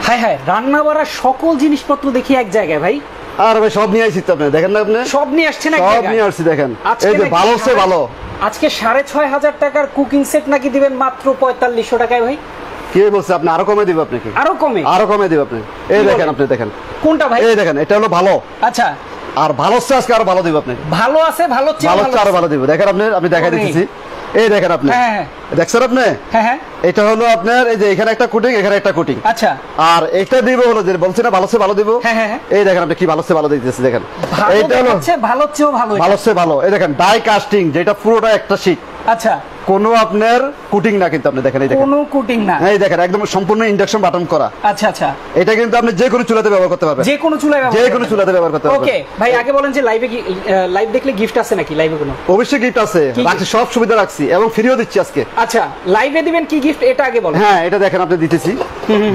হ্যাঁ হ্যাঁ, রান্না বাড়ার সকল জিনিসপত্র দেখি এক জায়গায় ভাই। আর ভাই সব নিয়ে আসছি তো আপনি, দেখেন না আপনি সব নিয়ে আসছেন এক সব জায়গায়? নিয়ে আসছি দেখেন, আজকে এই যে নাকি ভালো হচ্ছে ভালো। আজকে 6,500 টাকার কুকিং সেট নাকি দিবেন মাত্র 4500 টাকায় ভাই। কে বলছে আপনি? আরো কমে দিব আপনাকে, আরো কমে? আরো কমে দিব আপনি। এই দেখেন আপনি, দেখেন কোনটা ভাই? এই দেখেন, এটা হলো ভালো। আচ্ছা, আর ভালো হচ্ছে আজকে আরো ভালো দিব আপনাকে। ভালো আছে, ভালো চেয়ে ভালো হচ্ছে আরো ভালো দিব। দেখেন আপনি, আমি দেখাই দিতেছি। এই দেখেন আপনি, হ্যাঁ দেখছেন আপনি? হ্যাঁ হ্যাঁ, এটা হলো আপনার এই যে এখানে একটা কুটিং, এখানে একটা কুটিং। আচ্ছা, আর এটা দিব হলো যে বলছি না ভালো হচ্ছে ভালো দিব। হ্যাঁ হ্যাঁ, এই দেখেন আপনি কি ভালো হচ্ছে ভালো দিতেছে, দেখেন এইটা হলো ভালো চেয়েও ভালো, ভালো হচ্ছে ভালো। এই দেখেন ডাই কাস্টিং, যেটা পুরোটা একটা শীট। আচ্ছা, কোনো আপনার কুটিং না কিন্তু, আপনি দেখেন এই দেখেন কোনো কুটিং না। এই দেখেন একদম সম্পূর্ণ ইন্ডাকশন বাটন করা। আচ্ছা আচ্ছা, এটা কিন্তু আপনি যে কোনো চুলাতে ব্যবহার করতে পারবেন, যে কোনো চুলায় ব্যবহার, যে কোনো চুলাতে ব্যবহার করতে পারবেন। ওকে ভাই, আগে বলেন যে লাইভে কি লাইভ দেখলে গিফট আছে নাকি? লাইভে কোনো অবশ্যই গিফট আছে, রাখছি সব সুবিধা রাখছি এবং ফ্রিও দিচ্ছি আজকে। আচ্ছা, লাইভে দিবেন কি গিফট এটা আগে বলেন। হ্যাঁ, এটা দেখেন আপনি দিতেছি।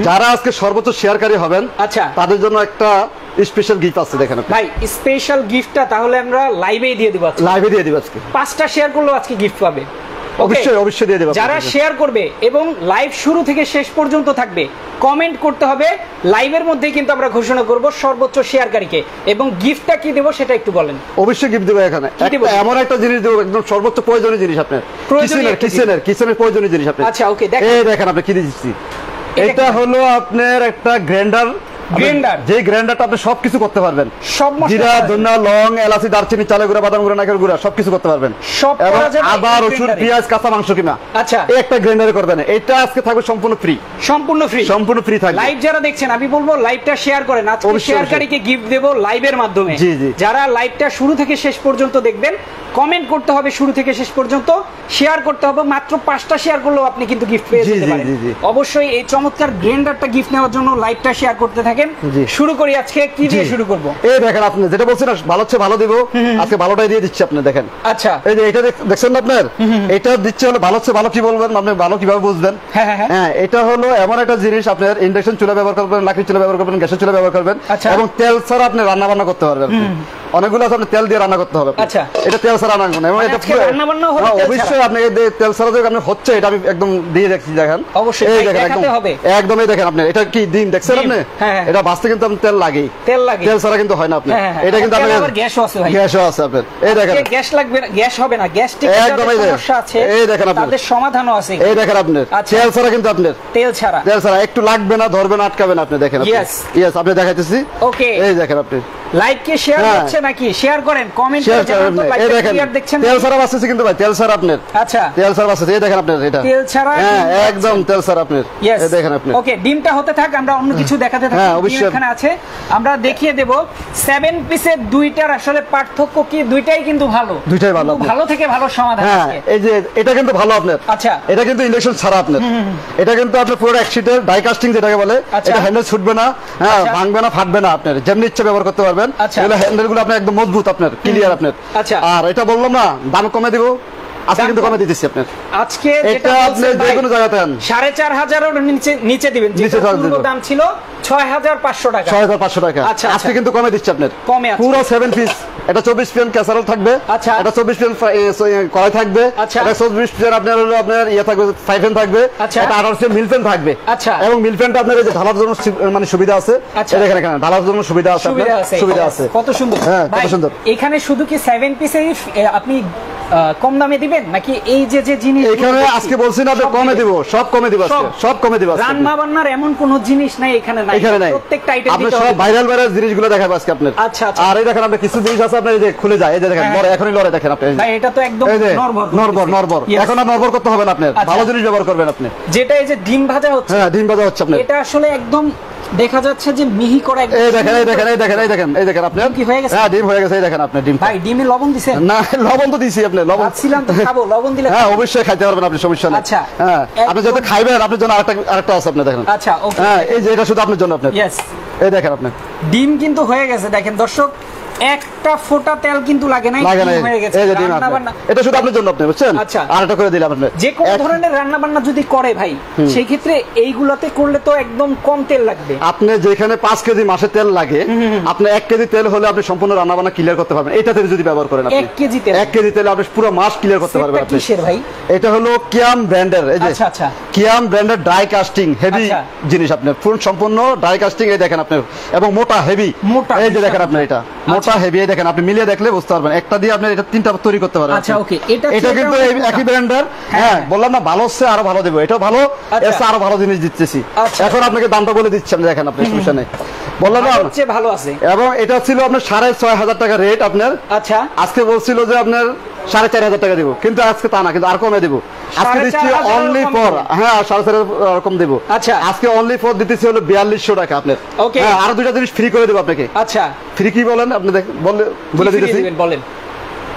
যারা আজকে সর্বোচ্চ শেয়ারকারী হবেন, আচ্ছা, তাদের জন্য একটা স্পেশাল গিফট আছে। দেখেন আপনি ভাই, স্পেশাল গিফটটা তাহলে আমরা লাইভেই দিয়ে দিব আজকে। লাইভে দিয়ে দিব আজকে। 5টা শেয়ার করলেও আজকে গিফট পাবে। অবশ্যই অবশ্যই দিয়ে দেব। যারা শেয়ার করবে এবং লাইভ শুরু থেকে শেষ পর্যন্ত থাকবে, কমেন্ট করতে হবে। লাইভের মধ্যেই কিন্তু আমরা ঘোষণা করব সর্বোচ্চ শেয়ারকারীকে, এবং গিফটটা কি দেব সেটা একটু বলেন। অবশ্যই গিফট দেব। এখানে এমন একটা জিনিস দেব, একদম সর্বোচ্চ প্রয়োজনীয় জিনিস, আপনার কিচেনের প্রয়োজনীয় জিনিস আপনার। আচ্ছা, ওকে, এই দেখেন আপনি কি দিচ্ছি। এটা হলো আপনার একটা গ্রাইন্ডার। গ্রাইন্ডার, যে গ্রাইন্ডারটা আপনি সবকিছু করতে পারবেন, সব জিরা, ধনিয়া, লং, এলাচি, দারচিনি, চালের গুঁড়া, বাদাম গুঁড়া, নাকের গুঁড়া সবকিছু করতে পারবেন। সব এবং করা যাবে আদা, রসুন, পেঁয়াজ, কাঁচা মাংস কিনা, আচ্ছা, এই একটা গ্রাইন্ডারে করবেন। এটা আজকে থাকবে সম্পূর্ণ ফ্রি, সম্পূর্ণ ফ্রি, সম্পূর্ণ ফ্রি থাকবে। লাইভ যারা দেখছেন আমি বলবো লাইভটা শেয়ার করেন। আজকে শেয়ারকারীকে গিফট দেব লাইভের মাধ্যমে। জি জি, যারা লাইভটা শুরু থেকে শেষ পর্যন্ত দেখবেন, কমেন্ট করতে হবে শুরু থেকে শেষ পর্যন্ত, শেয়ার করতে হবে। মাত্র 5টা শেয়ার করলেও আপনি কিন্তু গিফট পেয়ে যেতে পারেন। অবশ্যই এই চমৎকার গ্রাইন্ডারটা গিফট নেওয়ার জন্য লাইভটা শেয়ার করতে থাকেন। শুরু করি আজকে কি দিয়ে শুরু করব? এই দেখেন আপনি যেটা বলছেন ভালো হচ্ছে ভালো দিব, আজকে ভালোটাই দিয়ে দিচ্ছি আপনি। দেখেন আচ্ছা, এই যে এটা দেখছেন না আপনার, এটা দিচ্ছে হলো ভালো হচ্ছে ভালো। কি বলবেন আপনি, ভালো কিভাবে বুঝবেন? হ্যাঁ, এটা হলো এমন একটা জিনিস, আপনার ইন্ডাকশন চুলা ব্যবহার করবেন, লাকড়ি চুলা ব্যবহার করবেন, গ্যাসের চুলা ব্যবহার করবেন, এবং তেল ছাড়া আপনি রান্না বান্না করতে পারবেন। অনেকগুলো আছে আপনি তেল দিয়ে রান্না করতে হবে। আচ্ছা, এটা তেল ছাড়া রান্না করবেন, এবং এটা অবশ্যই আপনি তেল ছাড়া যে আপনি হচ্ছে, এটা আমি একদম দিয়ে দেখছি। দেখেন অবশ্যই এই দেখেন একদম এই দেখেন আপনি, এটা কি ডিম দেখছেন আপনি? এটা বাঁচতে কিন্তু আপনি তেল লাগে, তেল ছাড়া কিন্তু হয় না আপনি। এটা কিন্তু আপনার গ্যাসও আছে ভাই, গ্যাসও আছে আপনার। এই দেখেন গ্যাস লাগবে না, গ্যাস হবে না, গ্যাস্ট্রিক সমস্যা আছে, এই দেখেন আপনি, তাদের সমাধানও আছে। এই দেখেন আপনি তেল ছাড়া কিন্তু আপনার, তেল ছাড়া একটু লাগবে না, ধরবে না, আটকাবে না। আপনি দেখেন, ইয়েস আপনি দেখাইতেছি। ওকে, এই দেখেন আপনি লাইক কে শেয়ার হচ্ছে নাকি? শেয়ার করেন, কমেন্ট করে জানান তো লাইক শেয়ার দেখছেন। তেল ছাড়া বাঁচছে কিন্তু ভাই, তেল ছাড়া আপনার। আচ্ছা, তেল ছাড়া বাঁচছে। এই দেখেন আপনার, এটা তেল ছাড়া, হ্যাঁ একদম তেল ছাড়া আপনার। এই দেখেন আপনি। ওকে, ডিমটা হতে থাক, আমরা অন্য কিছু দেখাতে থাকি। অবশ্যই এখানে আছে, আমরা দেখিয়ে দেব 7 পিসের দুইটার আসলে পার্থক্য কি। দুইটাই কিন্তু ভালো, দুইটাই ভালো, ভালো থেকে ভালো সমাধান আছে। এই যে এটা কিন্তু ভালো আপনার। আচ্ছা, এটা কিন্তু ইন্ডাকশন ছাড়া আপনার। এটা কিন্তু আপনার পুরো এক শীটের ডাই কাস্টিং যেটাকে বলে। এটা হ্যান্ডেল ছুটবে না, হ্যাঁ ভাঙবে না, ফাটবে না, আপনার যেমনি ইচ্ছা ব্যবহার করতে পারবেন। এগুলো হ্যান্ডেল গুলো আপনার একদম মজবুত, আপনার ক্লিয়ার আপনার। আচ্ছা, আর এটা বললাম না দাম কমে দিব, আজকে কিন্তু কমে দিতেছি আপনার। আজকে এটা আপনি যে কোনো জায়গাতে আন 4,500 এর নিচে দিবেন। যেটা পূর্ব দাম ছিল 6,500 টাকা, 6,500 টাকা। আচ্ছা, আজকে কিন্তু কমে দিচ্ছি আপনার, কমে আছে। পুরো 7 পিস। এটা 24 পিএম ক্যাসারোল থাকবে। আচ্ছা, এটা 24 পিএম কড়াই থাকবে। আচ্ছা, এটা 24 পিএম আপনার হলো আপনার ইয়া থাকবে, 5 পেন থাকবে। আচ্ছা, এটা 18 পিএম মিল পেন থাকবে। আচ্ছা, এবং মিল পেনটা আপনার এই যে ঢালার জন্য মানে সুবিধা আছে। আচ্ছা, দেখেন এখানে ঢালার জন্য সুবিধা আছে, সুবিধা আছে। কত সুন্দর, হ্যাঁ কত সুন্দর। এখানে শুধু কি 7 পিসেই আপনি কম দামে দিবেন নাকি এই যে যে জিনিস এখানে আজকে বলছি না যে কমে দিব, সব কমে দিব আজকে, সব কমে দিব আজকে। রান্না বান্নার এমন কোন জিনিস নাই এখানে নাই, প্রত্যেকটা আইটেম আপনি সব ভাইরাল জিনিসগুলো দেখাবো আজকে আপনার। আচ্ছা, আর এই দেখেন আপনি কিছু জিনিস আছে আপনার, এই যে খুলে যায়, এই যে দেখেন লড়ে, এখনই লড়ে দেখেন আপনি। ভাই এটা তো একদম নরবর। এখন আর নরবর করতে হবে না, আপনার ভালো জিনিস ব্যবহার করবেন আপনি। যেটা এই যে ডিম ভাজা হচ্ছে, হ্যাঁ ডিম ভাজা হচ্ছে আপনার, এটা আসলে একদম দেখা যাচ্ছে যে মিহি করা। এই দেখেন আপনার কি হয়ে গেছে? হ্যাঁ ডিম হয়ে গেছে। এই দেখেন আপনি ডিম। ভাই ডিমে লবণ দিছেন? না লবণ তো দিছি আপনি, লবণ ছিলাম তো খাবো, লবণ দিলে হ্যাঁ অবশ্যই খাইতে পারবেন আপনি, সমস্যা নেই। আচ্ছা, হ্যাঁ আপনি যত খাইবেন আপনার জন্য আরেকটা আছে আপনি দেখেন। আচ্ছা, ওকে, হ্যাঁ এই যে এটা শুধু আপনার জন্য আপনার। ইয়েস, এই দেখেন আপনি ডিম কিন্তু হয়ে গেছে। দেখেন দর্শক, একটা ফোঁটা তেল কিন্তু লাগে না, হয়ে গেছে। এটা শুধু আপনার জন্য, আপনি বুঝছেন? আচ্ছা, আর এটা করে দিলাম আপনি। যে কোন ধরনের রান্না বান্না যদি করে ভাই, সেই ক্ষেত্রে এইগুলাতে করলে তো একদম কম তেল লাগবে। আপনি যেখানে 5 কেজি মাসে তেল লাগে, আপনি 1 কেজি তেল হলে আপনি সম্পূর্ণ রান্না বান্না ক্লিয়ার করতে পারবেন। এটাতে যদি ব্যবহার করেন আপনি 1 কেজি তেল আপনি পুরো মাস ক্লিয়ার করতে পারবেন আপনি। কিসের ভাই? এটা হলো কিয়াম ব্র্যান্ডের, এই যে কিয়াম ব্র্যান্ডের ড্রাই কাস্টিং হেভি জিনিস, আপনি ফুল সম্পূর্ণ ড্রাই কাস্টিং। এই দেখেন আপনি, এবং মোটা হেভি, এই যে দেখেন আপনি, এটা মোটা হেভি, এই দেখেন আপনি মিলিয়ে দেখলে বুঝতে পারবেন। একটা দিয়ে আপনি এটা 3টা তৈরি করতে পারবেন। আচ্ছা, ওকে। এটা কিন্তু একই ব্র্যান্ডের। হ্যাঁ, বললাম না ভালো হচ্ছে আরো ভালো দেব, এটাও ভালো, এর আরো ভালো জিনিস দিতেছি। এখন আপনাকে দামটা বলে দিচ্ছি, আপনি দেখেন, আপনি সমস্যা নেই, বললাম না হচ্ছে ভালো আছে। এবং এটা ছিল আপনার 6,500 টাকা রেট আপনার। আচ্ছা, আজকে বলছিল যে আপনার 4,500 টাকা দিব, কিন্তু আজকে তা না, কিন্তু আর কমে দিব। আজকে দিচ্ছি অনলি ফর, হ্যাঁ 4,500 এরকম দেব। আচ্ছা, আজকে অনলি ফর দিতেছি হলো 4200 টাকা আপনার। ওকে, হ্যাঁ, আর দুইটা জিনিস ফ্রি করে দেব আপনাকে। আচ্ছা, ফ্রি কি বলেন আপনি, বলে দিতেছি। বলেন।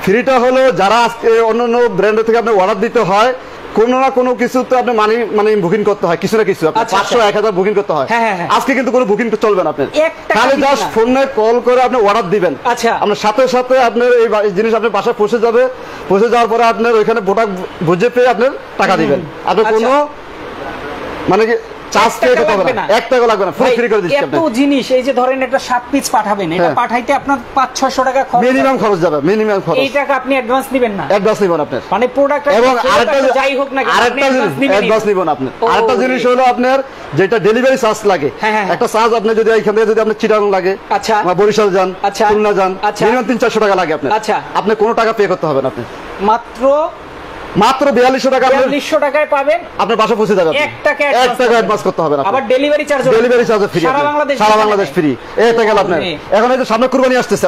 ফ্রিটা হলো যারা আজকে অন্য ব্র্যান্ড থেকে আপনি অর্ডার দিতে হয়, কোনো না কোনো কিছু তো আপনি মানে বুকিং করতে হয়, কিছু না কিছু, আপনি 500-1000 বুকিং করতে হয়। আজকে কিন্তু কোনো বুকিং চলবে না, আপনার খালি জাস্ট ফোনে কল করে আপনি অর্ডার দিবেন। আচ্ছা, আপনার সাথে সাথে আপনার এই জিনিস আপনার বাসায় পৌঁছে যাবে। পৌঁছে যাওয়ার পরে আপনার ওইখানে প্রোডাক্ট বুঝে পেয়ে আপনার টাকা দিবেন। আপনি কোনো মানে কি চার্জ পে করতে হবে না, 1 টাকা লাগবে না, ফুল ফ্রি করে দিচ্ছি আপনাকে। এত জিনিস, এই যে ধরেন একটা 7 পিস পাঠাবেন, এটা পাঠাইতে আপনার 500-600 টাকা খরচ, মিনিমাম খরচ যাবে, মিনিমাম খরচ। এই টাকা আপনি অ্যাডভান্স নেবেন না? অ্যাডভান্স নিবেন আপনি, মানে প্রোডাক্ট এবং আরেকটা যাই হোক না, আরেকটা অ্যাডভান্স নিবেন আপনি। আরেকটা জিনিস হলো আপনার যেটা ডেলিভারি চার্জ লাগে, একটা চার্জ আপনি যদি এইখান থেকে যদি আপনি চিটাগাং লাগে, আচ্ছা, বরিশাল যান, খুলনা যান, মিনিমাম 300-400 টাকা লাগে আপনার। আচ্ছা, আপনি কোনো টাকা পে করতে হবে না, আপনি মাত্র 4200 টাকা, 4200 টাকায় পাবেন, আপনার বাসা পৌঁছে যাবে। 1 টাকা অ্যাডভান্স করতে হবে না, আবার ডেলিভারি চার্জ ফ্রি, সারা বাংলাদেশ ফ্রি। এটা গেল আপনার। এখন এই যে সামনে কুরবানি আসতেছে,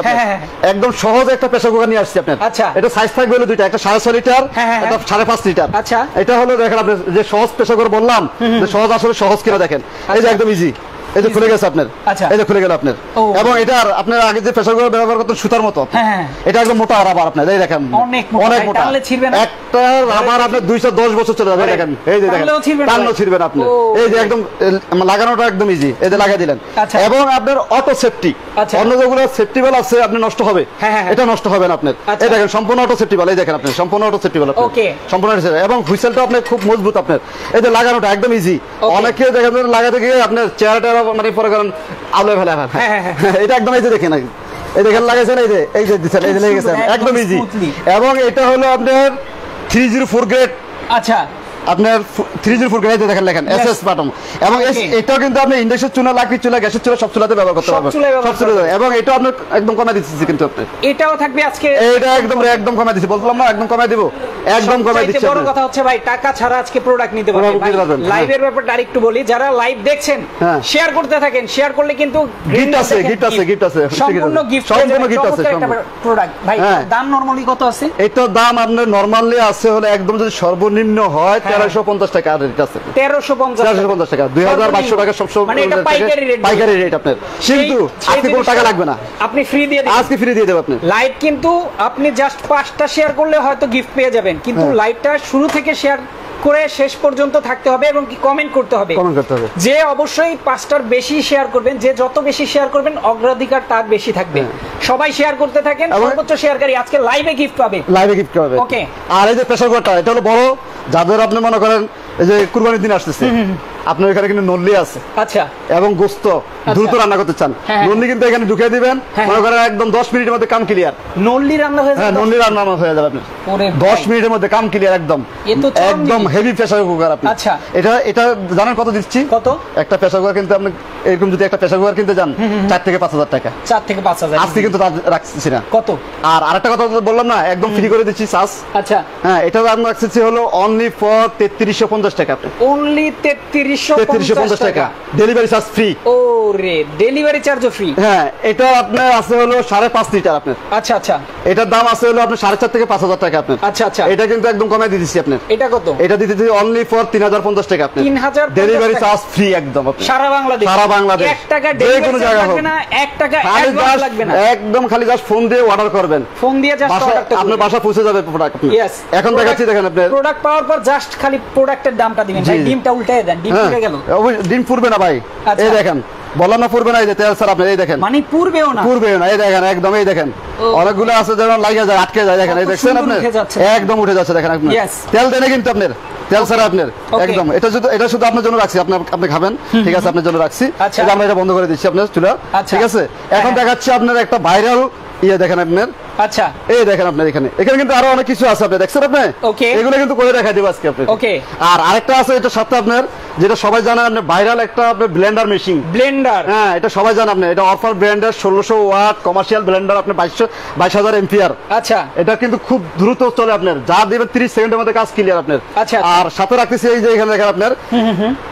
একদম সহজ একটা প্রেসার কুকার নিয়ে আসছি আপনার। আচ্ছা, এটা সাইজ থাকবে হলো দুইটা, একটা 6.5 লিটার, একটা 5.5 লিটার। আচ্ছা, এটা হলো দেখেন আপনি যে সহজ প্রেসার কুকার বললাম, যে সহজ, আসলে সহজ কিনা দেখেন, এই যে একদম ইজি, এই যে খুলে গেছে আপনার, এই যে খুলে গেল আপনার। এবং এটার আপনার আগে যে প্রেসার কুকার ব্যবহার করতেন সুতার মতো, এটা একদম মোটা রাবার আপনার, এই দেখেন অনেক মোটা, একটা রাবার আপনার 210 বছর চলে যাবে। দেখেন, এই যে দেখেন, টানলেও ছিড়বেন আপনি, এই যে একদম লাগানোটা একদম ইজি, এই যে লাগাই দিলেন। এবং আপনার অটো সেফটি, অন্য যেগুলো সেফটি বেল আছে আপনি নষ্ট হবে, এটা নষ্ট হবে না আপনার। এই দেখেন সম্পূর্ণ অটো সেফটি বেল, এই দেখেন আপনি সম্পূর্ণ অটো সেফটি বেল, সম্পূর্ণ। এবং হুইসেলটা আপনার খুব মজবুত আপনার, এই যে লাগানোটা একদম ইজি। অনেকে দেখেন লাগাতে গিয়ে আপনার চেহারাটা মানে পরে করেন আলো ফেলে, এটা একদম এই যে দেখেন, এই দেখেন লাগাইছেন, এই যে দিচ্ছেন, এই যে লেগে গেছেন, একদম ইজি। এবং এটা হলো আপনার 304 গ্রেড। আচ্ছা, আপনার 304 গ্রেড দেখেন, লেখেন এসএস বাটন। এবং এটাও কিন্তু আপনি ইন্ডাকশন চুলা, লাকড়ি চুলা, গ্যাসের চুলা, সব চুলাতে ব্যবহার করতে পারবেন, সব চুলাতে। এবং এটা আপনি একদম কমে দিচ্ছি, কিন্তু আপনি এটাও থাকবে আজকে, এটা একদম কমে দিচ্ছি, বললাম না একদম কমে দিব, একদম কমে দিচ্ছি। বড় কথা হচ্ছে ভাই, টাকা ছাড়া আজকে প্রোডাক্ট নিতে পারবেন। লাইভের ব্যাপারটা আরেকটু বলি, যারা লাইভ দেখছেন শেয়ার করতে থাকেন, শেয়ার করলে কিন্তু গিফট আছে, গিফট আছে, সম্পূর্ণ গিফট আছে প্রোডাক্ট। ভাই দাম নরমালি কত আছে? এটার দাম আপনার নরমালি আছে হলো একদম যদি সর্বনিম্ন হয় 1350 টাকা রেট আছে, 1350 টাকা, 2200 টাকা সবসময়, মানে এটা পাইকারি রেট আপনার। কিন্তু আজকে কোনো টাকা লাগবে না, আপনি ফ্রি দিয়ে দেবেন, আজকে ফ্রি দিয়ে দেব আপনি লাইভ। কিন্তু আপনি জাস্ট 5টা শেয়ার করলে হয়তো গিফট পেয়ে যাবেন, কিন্তু লাইভটা শুরু থেকে শেয়ার করে শেষ পর্যন্ত থাকতে হবে এবং কি কমেন্ট করতে হবে। যে অবশ্যই 5টার বেশি শেয়ার করবেন, যে যত বেশি শেয়ার করবেন অগ্রাধিকার তার বেশি থাকবে। সবাই শেয়ার করতে থাকেন, সর্বোচ্চ শেয়ারকারী আজকে লাইভে গিফট পাবে, ওকে। আর এই যে প্রেসার কুকারটা, এটা হলো বড়, যাদের আপনি মনে করেন এই যে কুরবানির দিন আসতেছে, আপনার এখানে কিন্তু নল্লি আছে, আচ্ছা, এবং গোস্ত দ্রুত রান্না করতে চান, নল্লি কিন্তু এখানে ঢুকিয়ে দিবেন, মনে করেন একদম 10 মিনিটের মধ্যে কাম ক্লিয়ার। নল্লি রান্না হয়ে যাবে, নল্লি রান্না হয়ে যাবে আপনার 10 মিনিটের মধ্যে কাম ক্লিয়ার, একদম হেভি প্রেসার কুকার আপনি। আচ্ছা, এটা জানেন কত দিচ্ছি? কত? একটা প্রেসার কুকার কিন্তু আপনি এরকম যদি একটা প্রেসার কুকার কিনতে যান 4 থেকে 5000 টাকা, 4 থেকে 5000 আজকে কিন্তু রাখছি না। কত? আর আরেকটা কথা বললাম না, একদম ফ্রি করে দিচ্ছি চার্জ। আচ্ছা, হ্যাঁ, এটা আমি রাখছি হলো অনলি ফর 3350 টাকা আপনি, অনলি 3350 টাকা, ডেলিভারি চার্জ ফ্রি। ওরে, ডেলিভারি চার্জও ফ্রি। হ্যাঁ, এটা আপনার আছে হলো 5.5 লিটার আপনার। আচ্ছা আচ্ছা, এটার দাম আছে হলো আপনার 4.5 থেকে 5000 টাকা আপনার। আচ্ছা আচ্ছা, এটা কিন্তু একদম কমাই দিয়েছি আপনার। এটা কত? এটা দিতেছি অনলি ফর 3050 টাকা আপনার, 3050 ডেলিভারি চার্জ ফ্রি একদম আপনি, সারা বাংলাদেশ, 1 টাকা ডেলিভারি চার্জ লাগবে না, 1 টাকা অ্যাডভান্স লাগবে না, একদম খালি জাস্ট ফোন দিয়ে অর্ডার করবেন, ফোন দিয়ে জাস্ট অর্ডার করবেন, আপনার বাসা পৌঁছে যাবে প্রোডাক্ট। এখন দেখাচ্ছি, দেখেন আপনি প্রোডাক্ট পাওয়ার পর জাস্ট খালি প্রোডাক্টের দামটা দিবেন। ভাই ডিমটা উল্টায় দেন, ডিম পুড়ে গেল। ডিম পুড়বে না ভাই, এই দেখেন বলা না পূর্বে না, এই যে তেল স্যার আপনি এই দেখেন, মানে পূর্বেও না, পূর্বেও না, এই দেখেন একদম, এই দেখেন অনেকগুলো আছে যেমন লাগিয়ে যায়, আটকে যায়, দেখেন এই দেখছেন আপনি একদম উঠে যাচ্ছে, দেখেন আপনি তেল দেনে কিন্তু আপনার তেল স্যার আপনার একদম, এটা শুধু আপনার জন্য রাখছি, আপনি খাবেন, ঠিক আছে, আপনার জন্য রাখছি, আমরা এটা বন্ধ করে দিচ্ছি আপনার চুলা, ঠিক আছে। এখন দেখাচ্ছি আপনার একটা ভাইরাল ইয়ে দেখেন আপনার, আচ্ছা এই দেখেন আপনার এখানে কিন্তু আরো অনেক কিছু আছে, আপনি দেখছেন আপনি, এগুলো কিন্তু করে দেখাই দিব আজকে আপনি। আর আরেকটা আছে এটা সাথে আপনার, যেটা সবাই জানেন আপনি, ভাইরাল একটা আপনার ব্লেন্ডার মেশিন, ব্লেন্ডার, হ্যাঁ এটা সবাই জানেন আপনি, এটা অফার ব্র্যান্ডের 1600 ওয়াট কমার্শিয়াল ব্লেন্ডার, আপনার 22,000 এম্পিয়ার। আচ্ছা, এটা কিন্তু খুব দ্রুত চলে, আপনার যা দিবেন 30 সেকেন্ডের মধ্যে কাজ ক্লিয়ার আপনার। আচ্ছা, আর সাথে রাখতেছি এই যে এখানে দেখেন আপনার,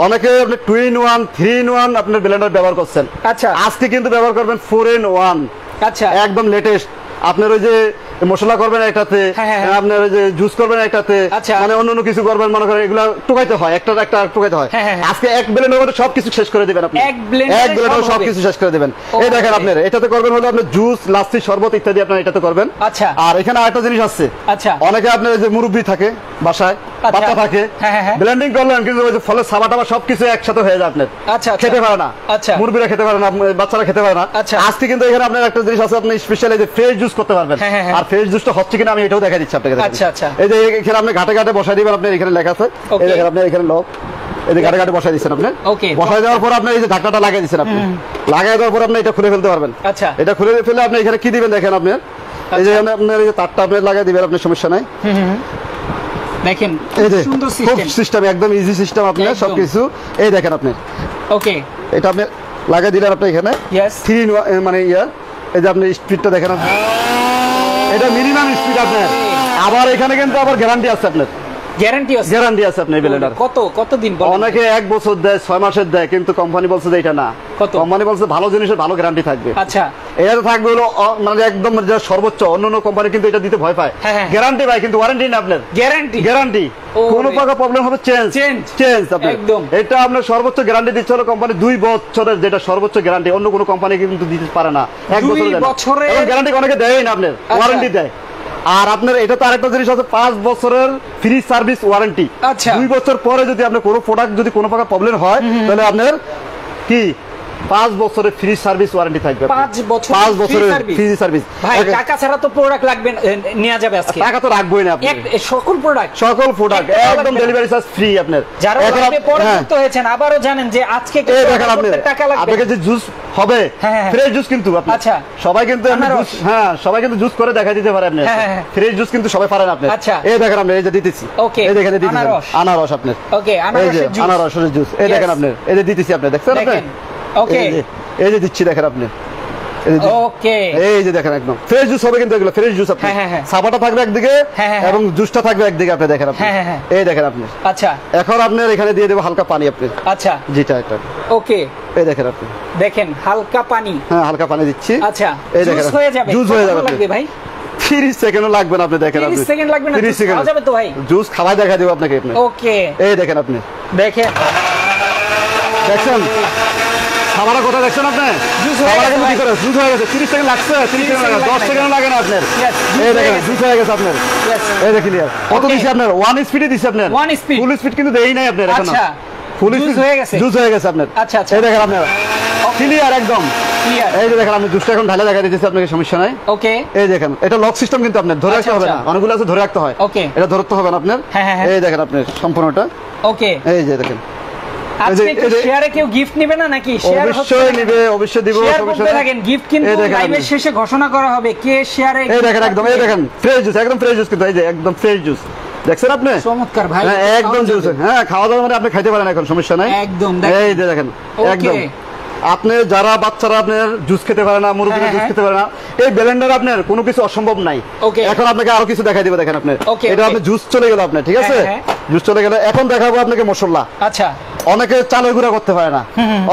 অনেকে আপনি 2-in-1 3-in-1 আপনার ব্লেন্ডার ব্যবহার করছেন, আচ্ছা আজকে কিন্তু ব্যবহার করবেন 4-in-1, আচ্ছা একদম লেটেস্ট। আপনার ওই যে মশলা করবেন একটাতে, আপনার ওই যে জুস করবেন একটাতে, মানে অন্য কিছু করবেন, মনে করেন এগুলা টুকাইতে হয়, একটা টুকাইতে হয়, আজকে এক ব্লেন্ডের মধ্যে সবকিছু শেষ করে দিবেন আপনি, এক ব্লেন্ডারে সবকিছু শেষ করে দিবেন। এই দেখেন আপনার এটাতে করবেন হলো আপনার জুস, লাচ্ছি, শরবত ইত্যাদি আপনার এটাতে করবেন। আচ্ছা, আর এখানে আরেকটা জিনিস আছে, আচ্ছা অনেকে আপনার যে মুরব্বি থাকে বাসায়, বাচ্চা থাকে, ব্লেন্ডিং করলেন কিন্তু ওই যে ফলের সাবা টাবা সবকিছু একসাথে হয়ে যায় আপনার, আচ্ছা খেতে পারে না, আচ্ছা মুরব্বিরা খেতে পারে না, বাচ্চারা খেতে পারে না। আজকে কিন্তু এখানে আপনার একটা জিনিস আছে, আপনি স্পেশাল এই যে ফ্রেশ জুস করতে পারবেন, আর ফ্রেশ জুসটা হচ্ছে কিনা আমি এটাও দেখা দিচ্ছি আপনাকে। আচ্ছা আচ্ছা, এই যে এখানে আপনি ঘাটে ঘাটে বসাই দিবেন, আপনার এখানে লেখা আছে, এই দেখেন আপনি এখানে লক, এই যে ঘাটে ঘাটে বসাই দিচ্ছেন আপনি, বসাই দেওয়ার পর আপনি এই যে ঢাকনাটা লাগিয়ে দিচ্ছেন, আপনি লাগিয়ে দেওয়ার পর আপনি এটা খুলে ফেলতে পারবেন। আচ্ছা, এটা খুলে ফেলে আপনি এখানে কি দিবেন দেখেন আপনি, এই যে আপনার এই যে তারটা আপনি লাগিয়ে দিবেন, আপনার সমস্যা নাই। দেখেন এই যে সুন্দর সিস্টেম, একদম ইজি সিস্টেম আপনার সবকিছু। এই দেখেন আপনি, ওকে এটা আপনি লাগিয়ে দিলেন, আপনি এখানে 3-in-1 মানে ইয়া, এই যে আপনি স্পিডটা দেখেন, এটা মিনিমাম স্পিড আপনার। আবার এখানে কিন্তু আবার গ্যারান্টি আছে আপনার, গ্যারান্টি আছে আপনার ব্লেন্ডার। কতদিন? অনেকে 1 বছর দেয়, 6 মাসের দেয়, কিন্তু কোম্পানি বলছে যে এটা না, কোম্পানি বলছে ভালো জিনিসের ভালো গ্যারান্টি থাকবে। আচ্ছা, এটা থাকবে হলো মানে একদম সর্বোচ্চ, অন্য কোম্পানি কিন্তু এটা দিতে ভয় পায়, গ্যারান্টি পায় কিন্তু ওয়ারেন্টি না আপনার, গ্যারান্টি কোন প্রকার প্রবলেম হবে চেঞ্জ আপনার একদম, এটা আপনার সর্বোচ্চ গ্যারান্টি দিচ্ছে হলো কোম্পানি 2 বছরের, যেটা সর্বোচ্চ গ্যারান্টি, অন্য কোনো কোম্পানি কিন্তু দিতে পারে না 1 বছরের, এবং গ্যারান্টি অনেকে দেয় না আপনার, ওয়ারেন্টি দেয়। আর আপনার এটা তো আরেকটা জিনিস আছে, 5 বছরের ফ্রি সার্ভিস ওয়ারেন্টি। আচ্ছা, 2 বছর পরে যদি আপনার কোনো প্রোডাক্ট যদি কোনো প্রকার প্রবলেম হয়, তাহলে আপনার কি 5 বছরের ফ্রি সার্ভিস ওয়ারেন্টি থাকবে। 5 বছরের ফ্রি সার্ভিস। ভাই টাকা ছাড়া তো প্রোডাক্ট লাগবে, নেওয়া যাবে আজকে, টাকা তো রাখবোই না আপনি, সকল প্রোডাক্ট একদম ডেলিভারি চার্জ ফ্রি আপনার। যারা আপনি পরিচিত হয়েছেন আবারও জানেন যে আজকে টাকা লাগবে, আপনাকে যে জুস হবে ফ্রেশ জুস কিন্তু আপনি, আচ্ছা সবাই কিন্তু জুস, হ্যাঁ সবাই কিন্তু জুস করে দেখা দিতে পারে আপনি, ফ্রেশ জুস কিন্তু সবাই পারেন আপনি। আচ্ছা, এই দেখেন আপনি, এই যে দিতেছি, এই দেখেন দিতেছি আনারস আপনার, ওকে আনারসের জুস, এই দেখেন আপনি, এই যে দিতেছি আপনি, দেখছেন আপনি, ওকে এই যে দিচ্ছি দেখেন আপনি, ওকে এই যে দেখেন একদম ফ্রেশ জুস হবে কিন্তু, এগুলো ফ্রেশ জুস, আপনি সাবাটা থাকবে একদিকে এবং জুসটা থাকবে একদিকে, আপনি দেখেন আপনি, এই দেখেন আপনি। আচ্ছা, এখন আপনার এখানে দিয়ে দেব হালকা পানি আপনি। আচ্ছা, যেটা এটা, ওকে এই দেখেন আপনি, দেখেন হালকা পানি, হ্যাঁ হালকা পানি দিচ্ছি। আচ্ছা, এই দেখেন জুস হয়ে যাবে ভাই, 30 সেকেন্ড লাগবে না, আপনি দেখেন, 30 সেকেন্ড লাগবে না, 30 সেকেন্ড হয়ে যাবে তো ভাই, জুস খাওয়া দেখা দেব আপনাকে আপনি। ওকে এই দেখেন আপনি, দেখেন খাবারের কথা দেখছেন আপনি, জুস হয়ে গেছে, 30 সেকেন্ড লাগছে, 30 সেকেন্ড লাগে, 10 সেকেন্ড লাগে না আপনার, এই দেখেন জুস হয়ে গেছে আপনার, এই দেখেন কত দিছি আপনার, 1 স্পিডে দিছি আপনার, 1 স্পিড, ফুল স্পিড কিন্তু দেই নাই আপনার এখনো। আচ্ছা, ফুল স্পিড জুস হয়ে গেছে আপনার। আচ্ছা আচ্ছা, এই দেখেন আপনার ক্লিয়ার একদম ক্লিয়ার, এই যে দেখেন আমি জুসটা এখন ঢালে দেখা দিতেছি আপনাকে, সমস্যা নাই। ওকে এই দেখেন, এটা লক সিস্টেম কিন্তু আপনার ধরে রাখতে হবে না, অনেকগুলো আছে ধরে রাখতে হয়, ওকে এটা ধরতে হবে না আপনার। এই দেখেন আপনার সম্পূর্ণটা, ওকে এই যে দেখেন, আজকে কি শেয়ারে কেউ গিফট নেবে না নাকি? শেয়ার অবশ্যই নেবে, অবশ্যই দিব, সমস্যা নাই। গিফট কিন্তু লাইভের শেষে ঘোষণা করা হবে কে শেয়ারে। এই দেখেন একদম, এই দেখেন ফ্রেশ জুস, একদম ফ্রেশ জুস কিন্তু, এই যে একদম ফ্রেশ জুস দেখছেন আপনি, চমৎকার ভাই, একদম জুস, হ্যাঁ খাওয়া দাওয়া মানে আপনি খাইতে পারেন এখন, সমস্যা নাই একদম। এই যে দেখেন একদম, আপনি যারা বাচ্চারা আপনার জুস খেতে পারে না, মুরগি জুস খেতে পারে না, এই ব্লেন্ডার আপনার কোনো কিছু অসম্ভব নাই। এখন আপনাকে আরো কিছু দেখাই দিব, দেখেন আপনি এটা আপনি জুস চলে গেল আপনার, ঠিক আছে জুস চলে গেল, এখন দেখাবো আপনাকে মশলা। আচ্ছা, অনেকে চালের গুঁড়া করতে পারে না,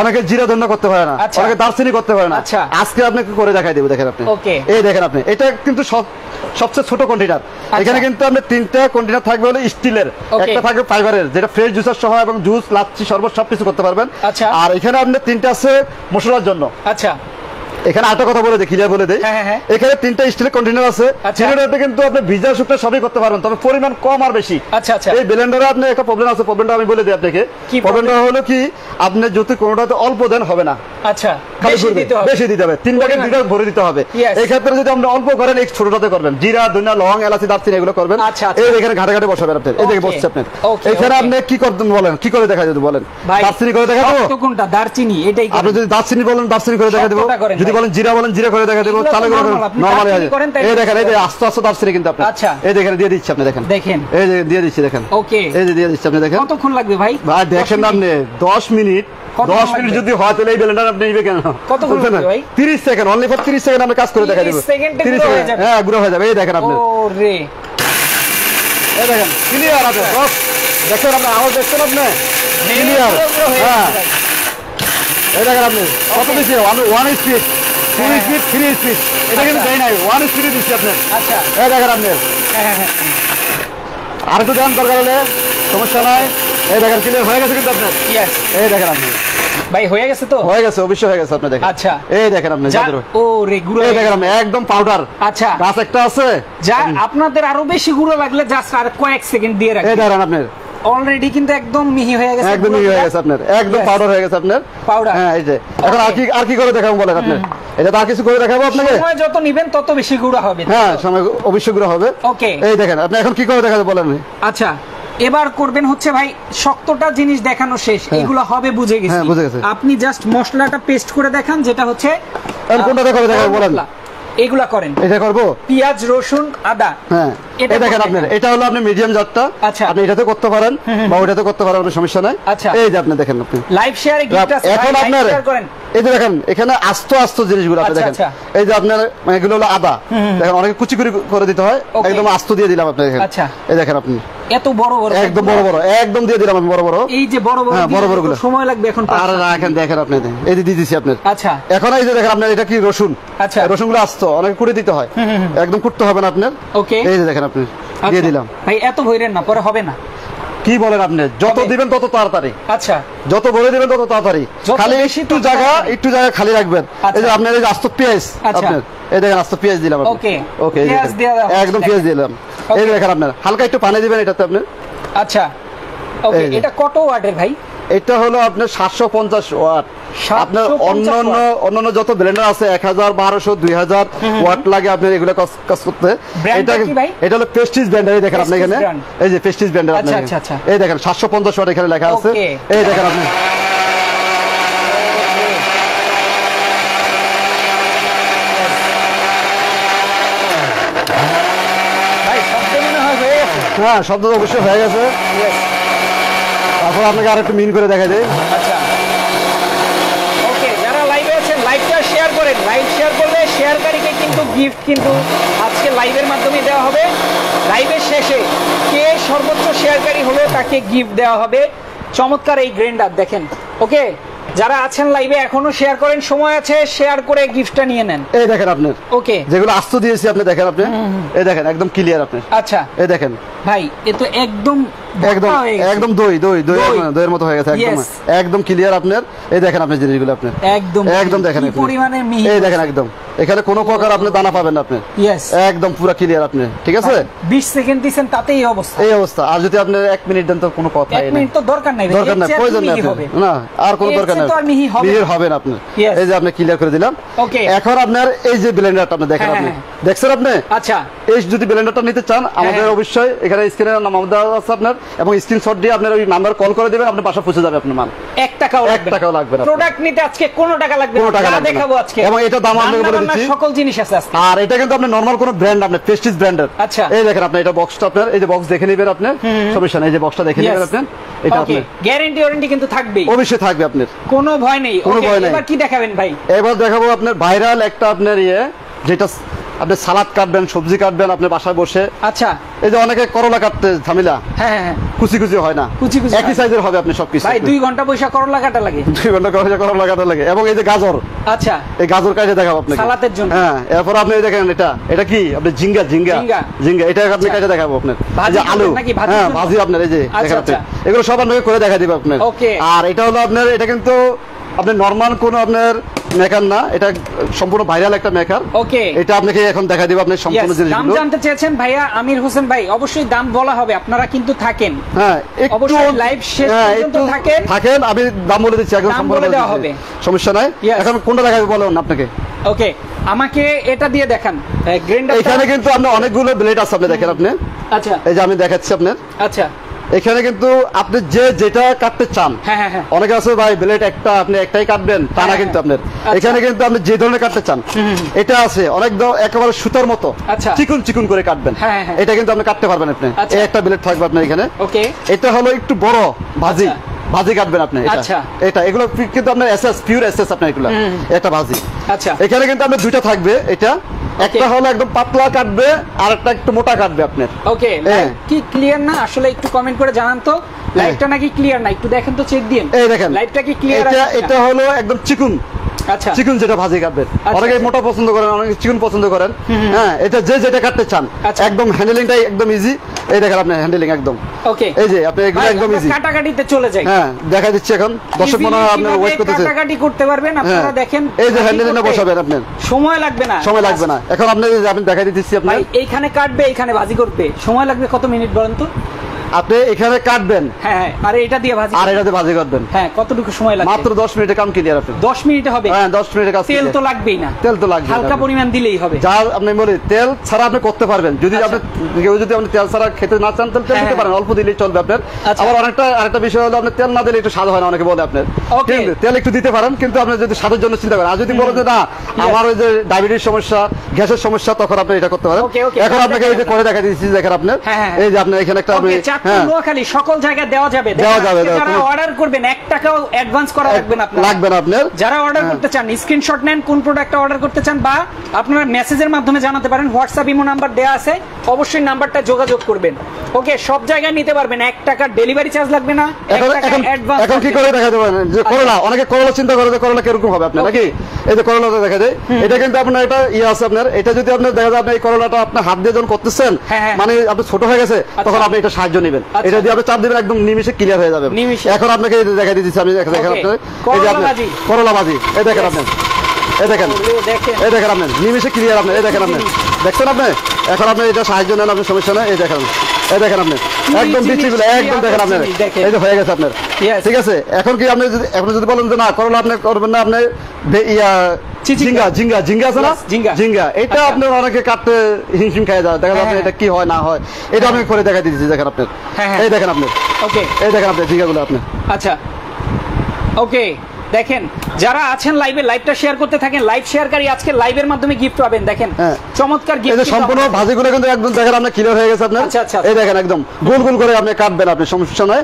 অনেকে জিরা ধনিয়া করতে পারে না, অনেকে দারচিনি করতে পারে না, আজকে আপনাকে করে দেখাই দেবো, দেখেন আপনি এই দেখেন আপনি, এটা কিন্তু সবচেয়ে ছোট কন্টেনার, এখানে কিন্তু আপনার 3টা কন্টেনার থাকবে হলো স্টিলের, একটা থাকবে ফাইবারের, যেটা ফ্রেশ জুসার সহ এবং জুস লাচ্ছি শরবত সবকিছু করতে পারবেন। আর এখানে আপনার 3টা আছে মশলার জন্য। আচ্ছা, এখানে আরেকটা কথা বলে দেই, ক্লিয়ার বলে দেই, এখানে 3টা স্টিলের কন্টেইনার আছে। জেনারেটরে কিন্তু আপনি ভিজা শুকনা সবই করতে পারবেন, তবে পরিমাণ কম আর বেশি। আচ্ছা আচ্ছা। এই ব্লেন্ডারে আপনি একটা প্রবলেম আছে, প্রবলেমটা আমি বলে দিই আপনাকে। প্রবলেমটা হলো কি, আপনি যদি কোনোটাতে অল্প দেন হবে না। আচ্ছা, বেশি দিতে হবে, 3 ভাগে 2টা ভরে দিতে হবে। এই ক্ষেত্রে যদি আপনি অল্প করেন, এই ছোটটাতে করবেন, জিরা, ধনিয়া, লং, এলাচি, দারচিনি এগুলো করবেন। এই এখানে ঘাটে ঘাটে বসাবেন আপনি, এই দিকে বসছে আপনি। এখানে আপনি কি করতেন বলেন, কি করে দেখা যদি বলেন? দারচিনি করে দেখা দেবো। কোনটা দারচিনি? এটাই আপনি যদি দারচিনি বলেন দারচিনি করে দেখা দেবো, যদি বলেন জিরা বলেন জিরা করে দেখা দেবো, তাহলে নরমালি হয়। এই দেখেন, এই যে আস্তে আস্তে দারচিনি কিন্তু আপনি। আচ্ছা, এই দেখেন দিয়ে দিচ্ছি আপনি, দেখেন দেখেন, এই যে দিয়ে দিচ্ছি দেখেন। ওকে, এই যে দিয়ে দিচ্ছি আপনি দেখেন। কতক্ষণ লাগবে ভাই? ভাই দেখেন আপনি 10 মিনিট, 10 মিনিট যদি হয় তাহলে এই ব্লেন্ডার আপনি নিবে কেন? কতক্ষণ লাগবে ভাই? 30 সেকেন্ড, অনলি ফর 30 সেকেন্ড আমরা কাজ করে দেখা দেব। 30 সেকেন্ড, হ্যাঁ গুঁড়ো হয়ে যাবে। এই দেখেন আপনি, ওরে এই দেখেন ক্লিয়ার আছে বস। দেখেন আপনি আওয়াজ দেখছেন আপনি, ক্লিয়ার। হ্যাঁ এই দেখেন আপনি কত দিছি, আমি 1 স্পিড, 2 স্পিড, 3 স্পিড, এটা কিন্তু দেই নাই, 1 স্পিডে দিছি আপনি। আচ্ছা, এই দেখেন আপনি, আর একটু দেন দরকার হলে, সমস্যা নাই। এই দেখেন ক্লিয়ার হয়ে গেছে কিন্তু আপনার। ইয়েস, এই দেখেন আপনি ভাই হয়ে গেছে তো? হয়ে গেছে, অবশ্যই হয়ে গেছে আপনি দেখেন। আচ্ছা, এই দেখেন আপনি ও রে গুঁড়ো, এই দেখেন আপনি একদম পাউডার। আচ্ছা, গাছ একটা আছে, যা আপনাদের আরো বেশি গুঁড়ো লাগলে জাস্ট আর কয়েক সেকেন্ড দিয়ে রাখবেন। এই দেখেন আপনি অলরেডি কিন্তু একদম মিহি হয়ে গেছে, একদম মিহি হয়ে গেছে আপনার, একদম পাউডার হয়ে গেছে আপনার পাউডার। হ্যাঁ এই যে এখন আর কি করে দেখাবো বলেন আপনি? এটা তো আর কিছু করে দেখাবো আপনাকে? সময় যত নেবেন তত বেশি গুঁড়ো হবে। হ্যাঁ সময় অবশ্যই গুঁড়ো হবে। ওকে, এই দেখেন আপনি এখন কি করে দেখাবো বলেন? আচ্ছা, এবার করবেন হচ্ছে ভাই শক্তটা জিনিস দেখানো শেষ, এগুলো হবে বুঝে গেছি। হ্যাঁ বুঝে গেছে। আপনি জাস্ট মশলাটা পেস্ট করে দেখান, যেটা হচ্ছে কোনটা করে দেখাবো বলেন? এগুলা করেন। এটা করব পেঁয়াজ, রসুন, আদা। হ্যাঁ এটা দেখেন আপনার, এটা হলো আপনি মিডিয়াম জাতটা। আচ্ছা, আপনি এটাতে করতে পারেন বা ওটাতে করতে পারেন, কোনো সমস্যা নাই। আচ্ছা, এই যে আপনি দেখেন, আপনি লাইভ শেয়ারে গিফট আছে, এখন আপনার এই যে দেখেন এখানে আস্ত আস্ত জিনিসগুলো আপনি দেখেন। এই যে আপনার এগুলো হলো আদা, দেখেন অনেক কুচি করে দিতে হয়, একদম আস্ত দিয়ে দিলাম আপনি দেখেন। আচ্ছা, এই দেখেন আপনি এত বড় বড়, একদম বড় বড় একদম দিয়ে দিলাম আমি, বড় বড়। এই যে বড় বড়, হ্যাঁ বড় বড় গুলো সময় লাগবে এখন। আর রাখেন, দেখেন আপনি এই যে দিয়ে দিছি আপনার। আচ্ছা, এখন এই যে দেখেন আপনার এটা কি রসুন। আচ্ছা, রসুনগুলো আস্ত অনেক কুটে দিতে হয়, একদম কুটতে হবে না আপনার। ওকে, এই যে দেখেন আপনি দিয়ে দিলাম। ভাই এত ভইরেন না, পরে হবে না। কি বলেন আপনি? যত দিবেন তত তাড়াতাড়ি। আচ্ছা, যত ভরে দিবেন তত তাড়াতাড়ি, খালি একটু জায়গা খালি রাখবেন। এই যে আপনার এই যে আস্ত পেঁয়াজ, আপনার এই দেখেন আস্ত পেঁয়াজ দিলাম। ওকে ওকে, একদম পেঁয়াজ দিলাম। এই দেখেন আপনার হালকা একটু পানি দিবেন এটাতে আপনি। আচ্ছা ওকে, এটা কত ওয়াটের ভাই? এটা হলো আপনার 750 ওয়াট। আপনার অন্যান্য যত ব্লেন্ডার আছে 1000, 1200, 2000 ওয়াট লাগে আপনার এগুলো কাজ করতে। এটা হলো প্রেস্টিজ ব্লেন্ডার। এই দেখেন আপনি এখানে, এই যে প্রেস্টিজ ব্লেন্ডার আপনি, এই দেখেন 750 ওয়াট এখানে লেখা আছে। এই দেখেন আপনি, হ্যাঁ শব্দ তো অবশ্যই হয়ে গেছে। তারপর আপনাকে আর একটু মিন করে দেখা যায়। আচ্ছা ওকে, যারা লাইভে আছেন লাইভটা শেয়ার করেন, লাইভ শেয়ার করলে শেয়ারকারীকে কিন্তু গিফট কিন্তু আজকে লাইভের মাধ্যমে দেওয়া হবে। লাইভের শেষে কে সর্বোচ্চ শেয়ারকারী হলো তাকে গিফট দেওয়া হবে চমৎকার এই গ্রাইন্ডার। দেখেন ওকে, যারা আছেন লাইভে এখনো শেয়ার করেন, সময় আছে, শেয়ার করে গিফটটা নিয়ে নেন। এই দেখেন আপনার ওকে, যেগুলো আস্ত দিয়েছি আপনি দেখেন, আপনি এই দেখেন একদম ক্লিয়ার আপনি। আচ্ছা এই দেখেন ভাই, এ তো একদম একদম দইয়ের মতো হয়ে গেছে, একদম ক্লিয়ার আপনার। এই দেখেন আপনি জিনিসগুলো আপনি একদম দেখেন পরিমাণে মিহি। এই দেখেন একদম এখানে কোনো প্রকার আপনি দানা পাবেন না আপনি, একদম পুরো ক্লিয়ার আপনি। ঠিক আছে, 20 সেকেন্ড দিবেন তাতে এই অবস্থা। আর যদি আপনি 1 মিনিট দেন তো কোনো কথা নাই, 1 মিনিট তো দরকার নাই, প্রয়োজন নাই না, আর কোনো দরকার নাই, মিহি হবে না আপনি। এই যে আপনি ক্লিয়ার করে দিলাম। ওকে, এখন আপনার এই যে ব্লেন্ডারটা আপনি দেখেন, আপনি দেখছেন আপনি। আচ্ছা, এই যদি ব্লেন্ডারটা নিতে চান আমাদের অবশ্যই এখানে স্ক্রিনে নাম দেওয়া আছে আপনার, এবং স্ক্রিনশট দিয়ে আপনার ওই নাম্বার কল করে দিবেন, আপনার বাসা পৌঁছে যাবে আপনার মাল। 1 টাকাও লাগবে না। প্রোডাক্ট নিতে আজকে কোনো টাকা লাগবে না, দেখাবো আজকে, এবং এটা দাম আপনাকে বলে দিচ্ছি, সকল জিনিস আছে আজকে। আর এটা কিন্তু আপনি নরমাল কোন ব্র্যান্ড, আপনি প্রেস্টিজ ব্র্যান্ডের। আচ্ছা এই দেখেন আপনি, এটা বক্সটা আপনার, এই যে বক্স দেখে নেবেন আপনি, সমস্যা নেই, এই যে বক্সটা দেখে নেবেন আপনি। এটা আপনি গ্যারান্টি ওয়ারেন্টি কিন্তু থাকবেই, অবশ্যই থাকবে আপনার, কোনো ভয় নেই। ওকে, এবার কি দেখাবেন ভাই? এবার দেখাবো আপনার ভাইরাল একটা আপনার যেটা আপনি সালাদ কাটবেন, সবজি কাটবেন আপনি বাসায় বসে। আচ্ছা, এই যে অনেকে করলা কাটতে ঝামেলা, হ্যাঁ কুচি হয় না, একই সাইজের হবে আপনি সবকিছু। ভাই 2 ঘন্টা বসে করলা কাটা লাগে, 2 ঘন্টা বসে করলা কাটা লাগে। এবং এই যে গাজর, আচ্ছা এই গাজর কাটে দেখাবো আপনাকে সালাদের জন্য। হ্যাঁ, এরপর আপনি দেখেন এটা কি আপনি ঝিঙ্গা এটা আপনি কাটে দেখাবো আপনার। এই যে আলু, হ্যাঁ ভাজি আপনার, এই যে দেখেন আপনি এগুলো সব আপনাকে করে দেখা দিবে আপনার। আর এটা হলো আপনার, এটা কিন্তু আপনি নরমাল কোন আপনার মেকার না, এটা সম্পূর্ণ ভাইরাল একটা মেকার। ওকে, এটা আপনাকে এখন দেখাই দিব আপনি সম্পূর্ণ জিনিসগুলো। দাম জানতে চেয়েছেন ভাইয়া আমির হোসেন ভাই, অবশ্যই দাম বলা হবে, আপনারা কিন্তু থাকেন, হ্যাঁ অবশ্যই লাইভ শেষ পর্যন্ত থাকেন, আমি দাম বলে দিচ্ছি, একদম সম্পূর্ণ বলে দেওয়া হবে, সমস্যা নাই। এখন কোনটা দেখাবো বলুন আপনাকে? ওকে, আমাকে এটা দিয়ে দেখান গ্রাইন্ডার। এখানে কিন্তু আপনি অনেকগুলো ব্লেড আছে, আপনি দেখেন আপনি। আচ্ছা, এই যে আমি দেখাচ্ছি আপনার। আচ্ছা, এখানে কিন্তু আপনি যেটা কাটতে চান, অনেকে আছে ভাই ব্লেড একটা আপনি একটাই কাটবেন তা না, কিন্তু আপনার এখানে কিন্তু আপনি যে ধরনের কাটতে চান এটা আছে, অনেক একেবারে সুতার মতো চিকুন চিকুন করে কাটবেন, এটা কিন্তু আপনি কাটতে পারবেন। আপনি এই একটা ব্লেড থাকবে আপনার এখানে। ওকে, এটা হলো একটু বড় ভাজি, ভাজি কাটবেন আপনি। এটা এগুলো কিন্তু আপনার এসএস পিওর এসএস আপনার এগুলো একটা ভাজি। আচ্ছা, এখানে কিন্তু আপনার দুইটা থাকবে, এটা একটা হলো একদম পাতলা কাটবে আর একটা একটু মোটা কাটবে আপনার। ওকে, কি ক্লিয়ার না আসলে একটু কমেন্ট করে জানান তো, লাইটটা নাকি ক্লিয়ার না, একটু দেখেন তো, চেক দিন। এই দেখেন লাইটটা কি ক্লিয়ার আছে? এটা হলো একদম চিকুন, আচ্ছা চিকুন যেটা ভাজি কাটবেন, অনেকে মোটা পছন্দ করেন, অনেকে চিকুন পছন্দ করেন। হ্যাঁ, এটা যেটা কাটতে চান একদম হ্যান্ডলিংটাই একদম ইজি। এই দেখেন আপনি হ্যান্ডলিং একদম ওকে, এই যে আপনি এগুলো একদম ইজি, কাটাকাটিতে চলে যায়। হ্যাঁ, দেখা দিচ্ছি এখন দর্শক মনে হয় আপনি ওয়েট করতেছেন, কাটাকাটি করতে পারবেন আপনারা। দেখেন এই যে হ্যান্ডলিংটা বসাবেন আপনি, সময় লাগবে না, সময় লাগবে না। এখন আপনি দেখাই দিচ্ছি, আপনি এইখানে কাটবে, এইখানে ভাজি করবে, সময় লাগবে কত মিনিট বলেন তো? আপনি এখানে কাটবেন, হ্যাঁ, আর এটা দিয়ে ভাজি, আর এটা দিয়ে ভাজি করবেন, হ্যাঁ, কতটুকু সময় লাগবে? মাত্র 10 মিনিটে কাম ক্লিয়ার। আপনি 10 মিনিটে হবে? হ্যাঁ, 10 মিনিটে কাজ। তেল তো লাগবেই না? তেল তো লাগবে, হালকা পরিমাণ দিলেই হবে। যা আপনি বলি তেল ছাড়া আপনি করতে পারবেন, যদি আপনি আপনি তেল ছাড়া খেতে না চান তাহলে তেল দিতে পারেন, অল্প দিলেই চলবে আপনার। আবার আরেকটা বিষয় হলো আপনি তেল না দিলে একটু স্বাদ হয় না, অনেকে বলে আপনার তেল একটু দিতে পারেন, কিন্তু আপনি যদি স্বাদের জন্য চিন্তা করেন, আর যদি বলেন যে না আমার ওই যে ডায়াবেটিস সমস্যা, গ্যাসের সমস্যা, তখন আপনি এটা করতে পারেন। এখন আপনাকে এই যে করে দেখা দিচ্ছি, দেখেন আপনার এই যে আপনার এখানে একটা নোয়াখালী সকল জায়গায় দেওয়া যাবে, যারা অর্ডার করবেন 1 টাকাও অ্যাডভান্স করা লাগবে না আপনার। যারা অর্ডার করতে চান স্ক্রিনশট নেন, কোন প্রোডাক্টটা অর্ডার করতে চান, বা আপনারা মেসেজের মাধ্যমে জানাতে পারেন, হোয়াটসঅ্যাপ ইমো নাম্বার দেওয়া আছে, অবশ্যই নাম্বারটা যোগাযোগ করবেন। ওকে, সব জায়গায় নিতে পারবেন, 1 টাকা ডেলিভারি চার্জ লাগবে না। এখন কি করে দেখাতে পারেন যে করলা, অনেকে করলা চিন্তা করে যে করলা কিরকম হবে আপনার, নাকি এই যে করলাটা দেখা যায়, এটা কিন্তু আপনার এটা আছে আপনার, এটা যদি আপনার দেখা যায় আপনি এই করলাটা আপনার হাত দিয়ে যখন করতেছেন, মানে আপনি ছোট হয়ে গেছে, তখন আপনি এটা সাহায্য নেবেন, এটা দিয়ে আপনি চাপ দিবেন, একদম নিমিশে ক্লিয়ার হয়ে যাবে। এখন আপনাকে দেখাই দিচ্ছি আমি, দেখেন আপনার এই যে আপনার করলা ভাজি, এই দেখেন আপনি, এই দেখেন, এই দেখেন আপনি নিমিশে ক্লিয়ার, আপনি এই দেখেন আপনি দেখছেন আপনি। এখন আপনি এটা সাহায্য নেন, আপনি সমস্যা নেই। এই দেখেন, এই দেখেন আপনি একদম বিচিগুলো একদম দেখেন আপনার, এই যে হয়ে গেছে আপনার, ঠিক আছে। এখন কি আপনি যদি বলেন যে না করলা আপনি করবেন না, আপনি ঝিঙ্গা আছে না, ঝিঙ্গা, এটা আপনার অনেকে কাটতে হিমশিম খাই যায়, দেখা যাচ্ছে এটা কি হয় না হয়, এটা আমি করে দেখা দিচ্ছি। দেখেন আপনার, এই দেখেন আপনি, ওকে, এই দেখেন আপনি ঝিঙ্গাগুলো আপনি। আচ্ছা, ওকে, দেখেন যারা আছেন লাইভে, লাইভটা শেয়ার করতে থাকেন, লাইভ শেয়ারকারী আজকে লাইভের মাধ্যমে গিফট পাবেন। দেখেন চমৎকার গিফট, এই সম্পূর্ণ ভাজিগুলো কিন্তু একদম দেখেন আপনি ক্লিয়ার হয়ে গেছে আপনার। এই দেখেন একদম গোল গোল করে আপনি কাটবেন, আপনি সমস্যা নয়।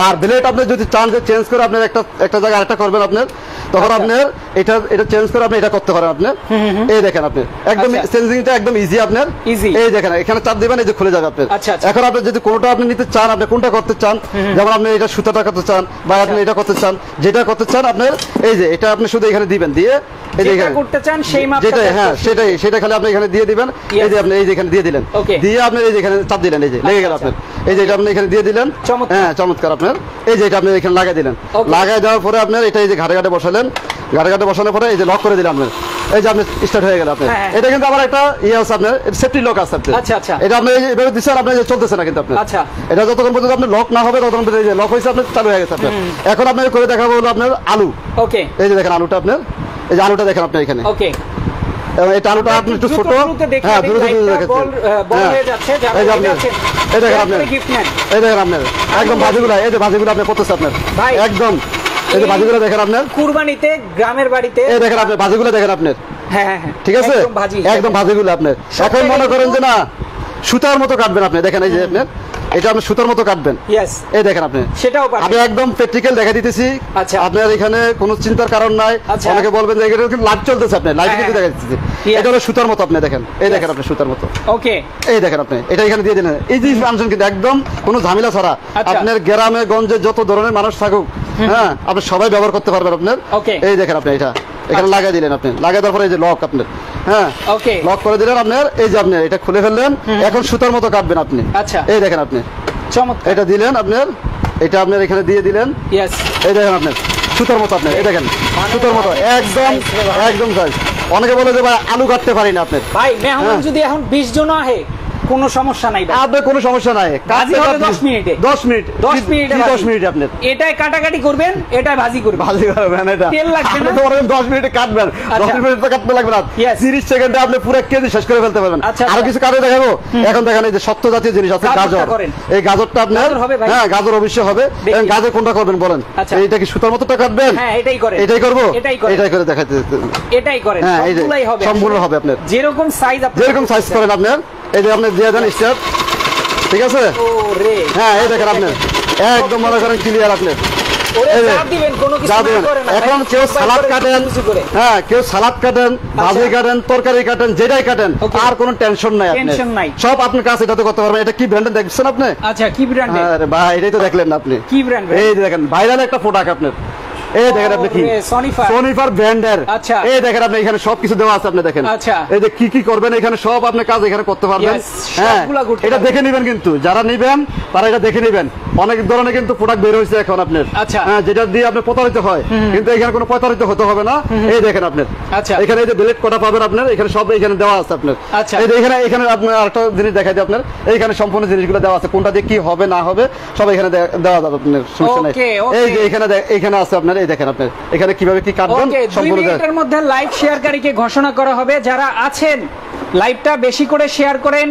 আর ব্লেড আপনি যদি চান যে চেঞ্জ করে আপনি একটা জায়গায় আরেকটা করবেন আপনার, তখন আপনার এটা চেঞ্জ করে আপনি এটা করতে পারেন আপনি। এই দেখেন আপনি একদম চেঞ্জিংটা একদম ইজি আপনার, এই দেখেন এখানে চাপ দিবেন, এই যে খুলে যাবে আপনার। এখন আপনি যদি কোনটা আপনি নিতে চান, আপনি কোনটা করতে চান, যেমন আপনি এটা সুতাটা করতে চান বা আপনি এটা করতে চান, যেটা করতে চান আপনার, এই যে এটা আপনি শুধু এখানে দিবেন, দিয়ে এই যে এখানে করতে চান সেই মাপটা, যেটা হ্যাঁ সেটা খালি আপনি এখানে দিয়ে দিবেন। এই যে আপনি এই যে এখানে দিয়ে দিলেন, দিয়ে আপনি এই যে এখানে চাপ দিলেন, এই যে লেগে গেল আপনার, এই যে এটা আপনি এখানে দিয়ে দিলেন। হ্যাঁ, চমৎকার আপনার, এই যে এটা আপনি এখানে লাগাই দিলেন, লাগাই দেওয়ার পরে আপনার এটা এই যে ঘাটে ঘাটে বসালেন, ঘাটে ঘাটে বসানোর পরে এই যে লক করে দিলাম আপনার, এই যে আপনি স্টার্ট হয়ে গেল আপনার। এটা কিন্তু আবার একটা ইয়ে আছে আপনার, সেফটি লক আছে আপনার। এটা আপনি এইভাবে দিচ্ছেন, আপনার চলতেছে না কিন্তু আপনার, এটা যতক্ষণ পর্যন্ত আপনার লক না হবে ততক্ষণ পর্যন্ত এই যে লক হয়েছে আপনার চালু হয়ে গেছে আপনার। এখন আপনাকে করে দেখাবো হলো আপনার আলু। ওকে, এই যে দেখেন আলুটা আপনার, এই যে আলুটা দেখেন আপনার এখানে। ওকে, এবং এই আলুটা আপনি একটু ছোট, হ্যাঁ দ্রুত দেখাচ্ছেন, এই যে আপনি এই দেখেন আপনার, এই দেখেন আপনার একদম ভাজিগুলো, এই যে ভাজিগুলো আপনি করতেছে আপনার একদম, এই যে ভাজিগুলো দেখেন আপনার কুরবানিতে গ্রামের বাড়িতে, এই দেখেন আপনি ভাজিগুলো দেখেন আপনার। হ্যাঁ, ঠিক আছে, একদম ভাজিগুলো আপনার। এখন মনে করেন যে না সুতার মতো কাটবেন আপনি, দেখেন এই যে আপনার এটা আপনি সুতার মতো কাটবেন, এই দেখেন আপনি, সেটাও আমি একদম প্র্যাকটিক্যাল দেখা দিতেছি। আপনার এখানে কোনো চিন্তার কারণ নাই। অনেকে বলবেন যে এটা কিন্তু লাইভ চলতেছে, আপনি লাইভ কিন্তু দেখা দিতেছি, এটা হলো সুতার মতো আপনি দেখেন, এই দেখেন আপনি সুতার মতো। ওকে, এই দেখেন আপনি এটা এখানে দিয়ে দিন, এই যে ফাংশন কিন্তু একদম কোনো ঝামেলা ছাড়া আপনার গ্রামে গঞ্জে যত ধরনের মানুষ থাকুক, হ্যাঁ আপনি সবাই ব্যবহার করতে পারবেন আপনার। এই দেখেন আপনি এটা এখানে লাগাই দিলেন, আপনি লাগাই দেওয়ার পরে এই যে লক আপনার, হ্যাঁ লক করে দিলেন আপনার, এই যে আপনি এটা খুলে ফেললেন, এখন সুতার মতো কাটবেন আপনি। এই দেখেন আপনি এটা দিলেন আপনার, এটা আপনার এখানে দিয়ে দিলেন, এই দেখেন আপনার সুতার মতো আপনার এই দেখেন সুতার মতো একদম একদম সাইজ। অনেকে বলে যে ভাই আলু কাটতে পারি না আপনার ভাই মেহমান যদি এখন 20 জন আহে কোনো সমস্যা নাই ভাই, আপনার কোনো সমস্যা নাই, ভাজি হবে 10 মিনিটে 10 মিনিট 10 মিনিটে 10 মিনিট আপনার এটাই কাটাকাটি করবেন, এটাই ভাজি করবেন, ভাজি করবেন, এটা তেল লাগবে না। আপনি তো বলেন 10 মিনিটে কাটবেন, 10 মিনিট তো কাটতে লাগবে না, Yes. 30 সেকেন্ডে আপনি পুরো কেজি শেষ করে ফেলতে পারবেন। আচ্ছা, আরো কিছু কাটে দেখাবো। এখন দেখেন এই যে শক্ত জাতীয় জিনিস আছে গাজরটা গাজর, করেন। এই গাজরটা আপনার গাজর হবে ভাই? হ্যাঁ গাজর অবশ্যই হবে। দেখি। এবং গাজর কোনটা করবেন বলেন? আচ্ছা। এইটা কি সুতার মতোটা কাটবেন? হ্যাঁ এটাই করেন, এটাই করব, এটাই করেন, এটাই করে দেখাইতে এটাই করেন, হ্যাঁ এই যে সবগুলাই হবে, সম্পূর্ণ হবে আপনার যেরকম সাইজ আপনি যেরকম সাইজ করেন আপনার। এই যে আপনি দিয়ে দেন স্টেপ, ঠিক আছে? ও রে হ্যাঁ এই দেখেন আপনি একদম মনে করেন ক্লিয়ার আপনার। ওরে এই যে, চাপ দিবেন, কোনো কিছু যা না দিবেন। করেন না, এখন ভাই, কেউ একবার সালাদ করে কাটেন, কিছু করে। হ্যাঁ কেউ সালাদ কাটেন, ভাজি কাটেন, তরকারি কাটেন, যেটাই কাটেন Okay. আর কোনো টেনশন নাই আপনার, Tension নাই। সব আপনার কাছে এটাতে করতে পারবেন। এটা কি ব্র্যান্ডের দেখছেন আপনি? আচ্ছা কি ব্র্যান্ডের? আরে ভাই এটাই তো দেখলেন না আপনি, কি ব্র্যান্ড? এই যে দেখেন ভাইরাল একটা প্রোডাক্ট আপনার, এই দেখেন আপনি কি ওরে, Sonifer। সোনিফার ব্র্যান্ডের। আচ্ছা। এই দেখেন আপনি এখানে সবকিছু দেওয়া আছে, আপনি দেখেন আচ্ছা। এই যে কি কি করবেন এখানে সব আপনি কাজ এখানে করতে পারবেন। Yes, হ্যাঁ সবগুলা করতে এটা পারবেন। দেখে নেবেন, কিন্তু যারা নেবেন তারা এটা দেখে নেবেন। অনেক ধরনের কিন্তু প্রোডাক্ট বের হয়েছে এখন আপনার, আচ্ছা। হ্যাঁ যেটা দিয়ে আপনি প্রতারিত হয়, কিন্তু এখানে কোনো প্রতারিত হতে হবে না। এই দেখেন আপনার আচ্ছা। এখানে এই যে ব্লেড কটা পাবেন আপনার, এখানে সব এখানে দেওয়া আছে আপনার। আচ্ছা। এই যে এখানে এখানে আপনার আরেকটা জিনিস দেখাই দিই আপনার, এইখানে সম্পূর্ণ জিনিসগুলো দেওয়া আছে, কোনটা দিয়ে কি হবে না হবে সব এখানে দেওয়া যাবে আপনার, সমস্যা নাই। Okay, okay. এই যে এখানে এখানে আছে আপনার, এই দেখেন আপনার এখানে কিভাবে কি কাটবেন ওকে 2 সম্পূর্ণ মিনিটের মধ্যে লাইভ শেয়ারকারীকে ঘোষণা করা হবে। যারা আছেন লাইভটা বেশি করে শেয়ার করেন,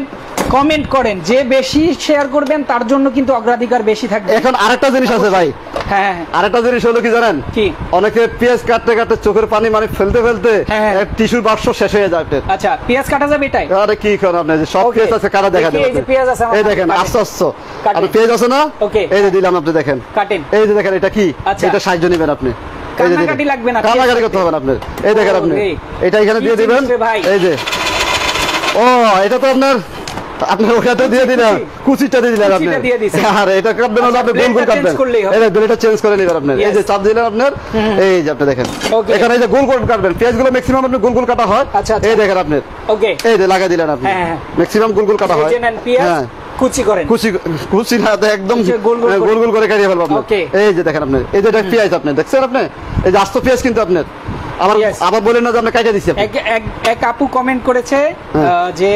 কমেন্ট করেন, যে বেশি শেয়ার করবেন তার জন্য কিন্তু অগ্রাধিকার বেশি থাকবে। এখন আরেকটা জিনিস আছে ভাই, হ্যাঁ আরেকটা জিনিস হলো কি জানেন? কি? অনেকে পেঁয়াজ কাটতে কাটতে চোখের পানি মানে ফেলতে ফেলতে হ্যাঁ। টিস্যুর বাক্স শেষ হয়ে যায় আপনার। আচ্ছা পেঁয়াজ কাটা যাবে এটাই? আরে কি করেন আপনি, যে সব Okay. পেঁয়াজ আছে কাটা দেখা দেখি, দেবে এই যে পেঁয়াজ আছে আমার এই দেখেন কাটেন। আস্তে আস্তে কাটেন। আপনি পেঁয়াজ আছে না? Okay. এই যে দিলাম, আপনি দেখেন কাটেন। এই যে দেখেন এটা কি, আচ্ছা। এটা সাহায্য নেবেন আপনি। এই যে কান্নাকাটি দিলেন। লাগবে না, কান্নাকাটি করতে হবে না আপনার। এই দেখেন আপনি ওরে। এটা এখানে কি দিয়ে দিবেন, জিনিস রে ভাই? এই যে ও এটা তো আপনার ওখানে দিয়ে দিলাম, কুচিটা দিয়ে দিলেন আপনি। কুচিটা দিয়ে দিছেন। আর এটা কাটবেন হলে আপনি গোল গোল ব্লেডটা কাটবেন, change করলেই হবে। এই ব্লেডটা চেঞ্জ করে নেবেন আপনি। এই Yes. যে চাপ দিলেন আপনার, এই যে আপনি দেখেন Okay. এখানে এই যে গোল গোল কাটবেন, পেঁয়াজগুলো ম্যাক্সিমাম আপনি গোল গোল কাটা হয়। আচ্ছা, আচ্ছা। এই দেখেন আপনি ওকে এই যে লাগাই দিলেন আপনি, হ্যাঁ, হ্যাঁ। ম্যাক্সিমাম গোল গোল কাটা হয়। এই যে নেন পেঁয়াজ, হ্যাঁ কুচি করেন। কুচি কুচি না তো একদম এই যে গোল গোল করে- গোল গোল করে কাটিয়ে ফেলবো আপনি। Okay. এই যে দেখেন আপনি, এই যে এটা পেঁয়াজ আপনি দেখছেন আপনি, এই যে আস্ত পেঁয়াজ কিন্তু আপনার, আবার Yes. আবার বলেন না যে আপনি কাটিয়ে দিচ্ছি আপনি। এক আপু কমেন্ট করেছে যে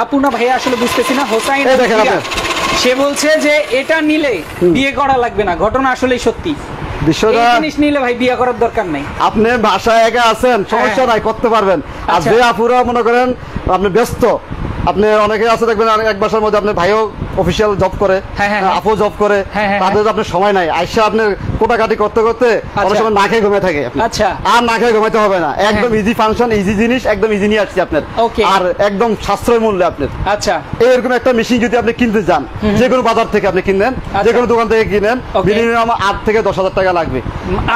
আপু না ভাইয়া আসলে বুঝতেছি না, হোসাইন এই দেখেন আলমিরা। আপনি। সে বলছে যে এটা নিলে বিয়ে করা লাগবে না, ঘটনা আসলেই সত্যি। এই বিষয়টা জিনিস নিলে ভাই বিয়ে করার দরকার নাই। আপনি বাসায় একা আছেন, সমস্যা নাই, করতে পারবেন। আর আচ্ছা। যে আপুরা মনে করেন আপনি ব্যস্ত, আপনি অনেকে আছে দেখবেন এক বাসার মধ্যে আপনার ভাইও অফিসিয়াল জব করে, হ্যাঁ, হ্যাঁ, আপু জব করে, হ্যাঁ, হ্যাঁ, তাদের আপনার সময় নাই, আইসা আপনার কোটাকাটি করতে করতে অনেক আচ্ছা। সময় না খেয়ে ঘুমিয়ে থাকে আপনি। আচ্ছা। আর না খেয়ে ঘুমাইতে হবে না, একদম ইজি ফাংশন, ইজি জিনিস, একদম ইজি নিয়ে আসছি আপনার। Okay. আর একদম সাশ্রয় মূল্যে আপনার। আচ্ছা এরকম একটা মেশিন যদি আপনি কিনতে যান, যে কোনো বাজার থেকে আপনি কিনেন, আচ্ছা। যে কোনো দোকান থেকে কিনেন, Okay. মিনিমাম 8 থেকে 10,000 টাকা লাগবে।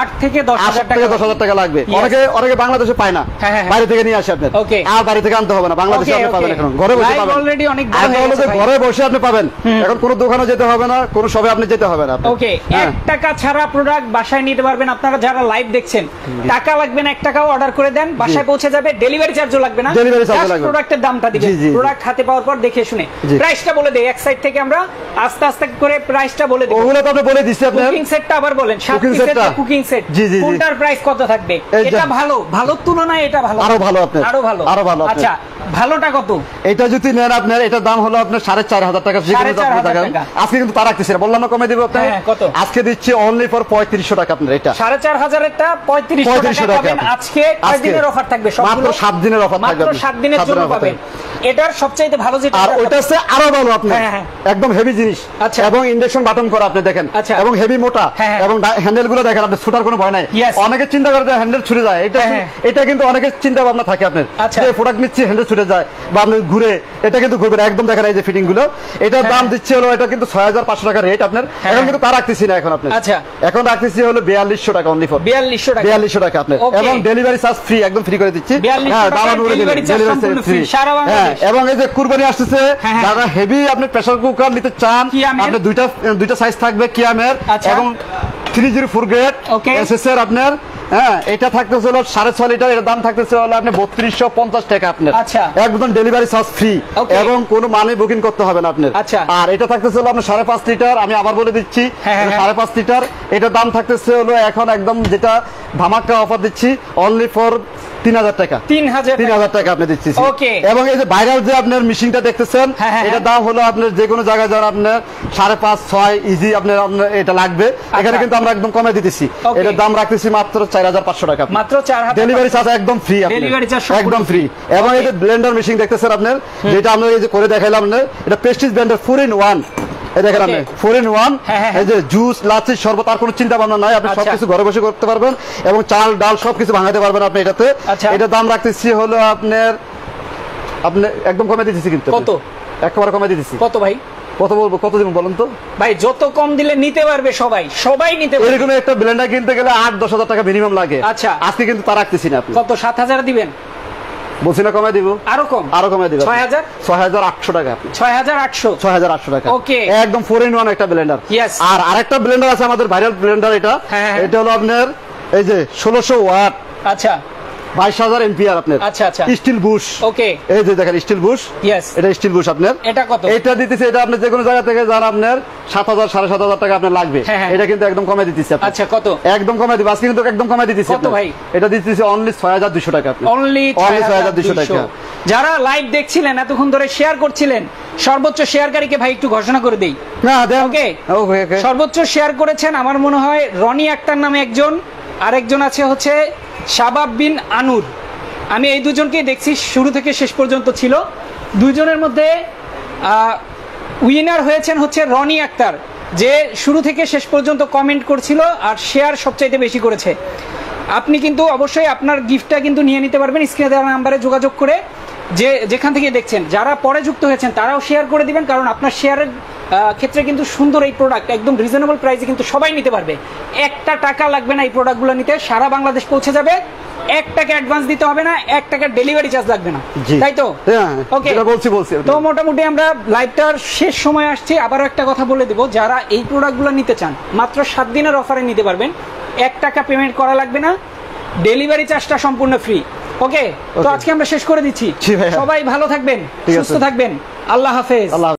8 থেকে 10,000 থেকে 10,000 টাকা লাগবে। Yes. অনেকে বাংলাদেশে পায় না, হ্যাঁ, হ্যাঁ, বাইরে থেকে নিয়ে আসে আপনার। Okay. আর বাড়ি থেকে আনতে হবে না, বাংলাদেশে Okay, আপনি পাবেন, okay. এখন ঘরে বসে Live পাবেন। already অনেক বড় আর হয়ে তাহলে গেছে ভাই। ঘরে বসে আপনি পাবেন, এখন কোনো দোকানে যেতে হবে না, কোনো শপে আপনি যেতে হবে না আপনার। ওকে হ্যাঁ। 1 টাকা ছাড়া প্রোডাক্ট বাসায় নিতে পারবেন। আপনারা যারা লাইভ দেখছেন, টাকা লাগবে না, 1 টাকাও অর্ডার করে দেন, বাসায় পৌঁছে যাবে, ডেলিভারি চার্জও লাগবে না, Delivery charge লাগবে না। প্রোডাক্টের দামটা দিবেন, জি, জি, জি। প্রোডাক্ট হাতে পাওয়ার পর দেখে শুনে জি। প্রাইসটা বলে দেই। এক সাইড থেকে আমরা আস্তে আস্তে করে প্রাইসটা বলে দেব। ওগুলো তো আপনি বলে দিচ্ছি আপনার। কুকিং সেটটা আবার বলেন, 7 Cooking পিসের setটা? কুকিং সেট, জি, জি, জি। কোনটার প্রাইস কত থাকবে? এই যে- এটা ভালো, ভালোর তুলনায় এটা ভালো, আরো ভালো আপনার, আরো ভালো, আরো ভালো আপনার। আচ্ছা ভালোটা কত? এটা যদি নেন আপনার, এটার দাম হলো আপনার 4,500 টাকা। যে কোনো 4,500 আপনি দেখেন। টাকা। আজকে কিন্তু তার রাখতেছি না, বললাম না কমে দিব আপনার। হ্যাঁ, কত? আজকে দিচ্ছি অনলি ফর 3500 টাকা আপনার। এটা 4,500 টা 3500 3500 টাকা টাকা পাবেন। আজকে কয় আজকে দিনের অফার থাকবে? মাত্র সবগুলো 7 দিনের অফার থাকবে মাত্র আপনার। 7 দিনের 7 জন্য offer পাবেন। থাকবে। এটার সবচাইতে ভালো যেটা, আর ওইটা হচ্ছে আরো ভালো আপনার, হ্যাঁ, হ্যাঁ। একদম হেভি জিনিস। আচ্ছা। এবং ইন্ডাকশন বাটন করা আপনি দেখেন, আচ্ছা। এবং হেভি মোটা, হ্যাঁ, হ্যাঁ। এবং হ্যান্ডেল গুলো দেখেন আপনি, ছুটার কোনো ভয় নাই। Yes. অনেকে চিন্তা করে যে হ্যান্ডেল ছুটে যায়, এটা হ্যাঁ, হ্যাঁ। এটা কিন্তু অনেকের চিন্তা ভাবনা থাকে আপনার, আচ্ছা। যে প্রোডাক্ট নিচ্ছি হ্যান্ডেল ছুটে যায় বা আপনি ঘুরে, এটা কিন্তু ঘুরবে না, একদম দেখেন এই যে ফিটিং গুলো। এটার দাম দিচ্ছে হলো, এটা কিন্তু 6,500 টাকা রেট আপনার। এখন কিন্তু তা রাখতেছি না এখন আপনার, আচ্ছা। এখন রাখতেছি হলো 4200 টাকা অনলি ফর 4200 টাকা। 4200 টাকা আপনার। Okay. এবং ডেলিভারি চার্জ ফ্রি, একদম ফ্রি করে দিচ্ছি। 4200 টাকা দাম বলে দিলাম, delivery charge delivery সম্পূর্ণ charge free, free। সারা বাংলাদেশ। হ্যাঁ, এবং এই যে কুরবানি আসতেছে, হ্যাঁ, হ্যাঁ। যারা হেভি আপনি প্রেসার কুকার নিতে চান, কিয়ামের? আপনি দুইটা সাইজ থাকবে কিয়ামের, আচ্ছা। এবং 304 গ্রেড Okay. এসএস এর আপনার হ্যাঁ এটা থাকতেছে হলো 6.5 লিটার, এর দাম থাকতেছে হলো আপনি 3250 টাকা আপনার। আচ্ছা, একদম ডেলিভারি চার্জ ফ্রি এবং কোনো মানি বুকিং করতে হবে না আপনার। আচ্ছা, আর এটা থাকতেছে হলো আপনার 5.5 লিটার, আমি আবার বলে দিচ্ছি 5.5 লিটার, এটার দাম থাকতেছে হলো এখন একদম যেটা ধামাকা অফার দিচ্ছি অনলি ফর 3000 টাকা। 3000 টাকা আপনি দিচ্ছি। এবং এই যে ভাইরাল যে আপনার মেশিনটা দেখতেছেন, এটার দাম হলো আপনার যে কোনো জায়গায় যান আপনার 5.5 6 ইজি আপনার এটা লাগবে, এখানে কিন্তু আমরা একদম কমে দিতেছি। এটার দাম রাখতেছি মাত্র 4500 টাকা, মাত্র 4000। ডেলিভারি চার্জ একদম ফ্রি, একদম ফ্রি। এবং এই যে ব্লেন্ডার মেশিন দেখতেছেন আপনার, যেটা আমরা এই যে করে দেখাইলাম আপনার, এটা প্রেস্টিজ ব্লেন্ডার 4-in-1। এই দেখেন আপনি 4-in-1, এই যে জুস লাচ্ছি শরবত আর কোনো চিন্তা ভাবনা নাই, আপনি সবকিছু ঘরে বসে করতে পারবেন এবং চাল ডাল সবকিছু ভাঙাতে পারবেন আপনি এটাতে। এটার দাম রাখতেছি হলো আপনার একদম কমে দিতেছি। কিন্তু কত? একেবারে কমে দিতেছি। কত ভাই? কত বলবো, কত দিব বলুন তো ভাই? যত কম দিলে নিতে পারবে সবাই নিতে পারবে। এরকম একটা ব্লেন্ডার কিনতে গেলে 8-10 হাজার টাকা মিনিমাম লাগে। আচ্ছা, আজকে কিন্তু তা রাখতেছি না। আপনি কত? 7000 দিবেন? বলছি না কমে দিব, আরো কমে দিব। 6800 টাকা। 6800 টাকা। ওকে, একদম 4-in-1 একটা ব্লেন্ডার। আর আরেকটা ব্লেন্ডার আছে আমাদের ভাইরাল ব্লেন্ডার, এটা হলো আপনার এই যে 1600 ওয়াট। আচ্ছা, 22000 এম্পিয়ার আপনার। আচ্ছা আচ্ছা, স্টিল বুশ। ওকে, এই যে দেখেন স্টিল বুশ। এটা স্টিল বুশ আপনার। এটা কত? এটা দিতেছে, এটা আপনি যে কোনো জায়গা থেকে যান আপনার 7000 7500 টাকা আপনার লাগবে। এটা কিন্তু একদম কমে দিতেছি। আচ্ছা, কত? একদম কমে দিব আজকে, কিন্তু একদম কমে দিতেছি। কত ভাই? এটা দিতেছি অনলি 6200 টাকা। অনলি 6200 টাকা। যারা লাইভ দেখছিলেন, এতক্ষণ ধরে শেয়ার করছিলেন, সর্বোচ্চ শেয়ারকারীকে ভাই একটু ঘোষণা করে দেই। না, ওকে, সর্বোচ্চ শেয়ার করেছেন আমার মনে হয় রনি আক্তার নামে একজন, আরেকজন আছে হচ্ছে শাবাব বিন আনুর। আমি এই দুজনকেই দেখছি, শুরু থেকে শেষ পর্যন্ত ছিল। দুজনের মধ্যে উইনার হয়েছেন হচ্ছে রনি আক্তার, যে শুরু থেকে শেষ পর্যন্ত কমেন্ট করছিল আর শেয়ার সবচাইতে বেশি করেছে। আপনি কিন্তু অবশ্যই আপনার গিফটটা কিন্তু নিয়ে নিতে পারবেন স্ক্রিনে দেওয়া নাম্বারে যোগাযোগ করে। যেখান থেকে দেখছেন, যারা পরে যুক্ত হয়েছেন তারাও শেয়ার করে দিবেন, কারণ আপনার শেয়ারের ক্ষেত্রে কিন্তু সুন্দর এই প্রোডাক্ট একদম রিজনেবল প্রাইসে কিন্তু সবাই নিতে পারবে। একটা টাকা লাগবে না এই প্রোডাক্টগুলো নিতে, সারা বাংলাদেশ পৌঁছে যাবে। 1 টাকা অ্যাডভান্স দিতে হবে না, 1 টাকা ডেলিভারি চার্জ লাগবে না, তাই তো? ওকে, বলছি। তো মোটামুটি আমরা লাইভটার শেষ সময় আসছি। আবারও একটা কথা বলে দেব, যারা এই প্রোডাক্টগুলো নিতে চান মাত্র 7 দিনের অফারে নিতে পারবেন। 1 টাকা পেমেন্ট করা লাগবে না, ডেলিভারি চার্জটা সম্পূর্ণ ফ্রি। ওকে, তো আজকে আমরা শেষ করে দিচ্ছি। সবাই ভালো থাকবেন, সুস্থ থাকবেন। আল্লাহ হাফেজ।